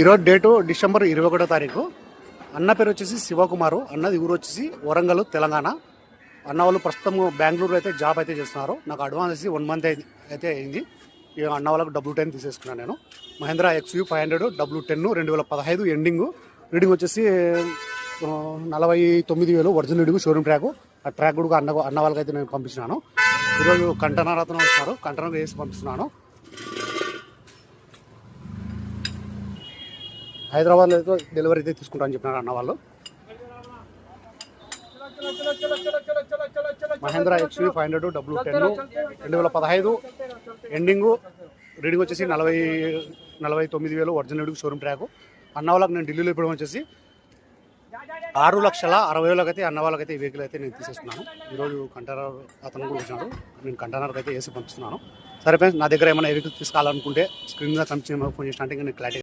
ఈరోజు date December 21 తారీఖు. అన్న పేరు వచ్చేసి శివకుమారు. అన్నది ఊరు వచ్చేసి వరంగల్, తెలంగాణ. అన్న వాళ్ళు ప్రస్తుతం బెంగళూరు అయితే జాబ్ అయితే చేస్తున్నారు. నాకు అడ్వాన్స్ వచ్చి 1 మంత్ అయితే అయింది. ఇక అన్న వాళ్ళకి W10 తీసేసుకున్నాను నేను. Mahindra XUV 500 W10 2015 ending. Reading వచ్చేసి 49,000 ఒరిజినల్ రీడింగ్, షోరూమ్ ట్రాక్. ఆ ట్రాక్ కూడా అన్న వాళ్ళకైతే నేను పంపించినాను. ఈరోజు కంటైనర్ అతను వస్తున్నారు, కంటైనర్ వేసి పంపిస్తున్నాను. హైదరాబాద్లో అయితే డెలివరీ అయితే తీసుకుంటామని చెప్పినారు అన్న వాళ్ళు. Mahindra XUV 500 W10 2015 ending. Reading వచ్చేసి 49,000 ఒరిజినల్ రీడింగ్, షోరూమ్ ట్రాక్. అన్న వాళ్ళకి నేను ఢిల్లీలో ఇప్పుడు వచ్చేసి 6,60,000 అయితే అన్న వాళ్ళకైతే ఈ వెహికల్ అయితే నేను తీసేస్తున్నాను. ఈరోజు కంటైనర్ అతను కూడా వచ్చినాడు. నేను కంటైనర్కి అయితే వేసి పంపిస్తున్నాను. సరే ఫ్రెండ్స్, నా దగ్గర ఏమైనా వెహికల్ తీసుకోవాలనుకుంటే స్క్రీన్ మీద కనిపించిన ఫోన్ చేసిన అంటే నేను క్లారిటీ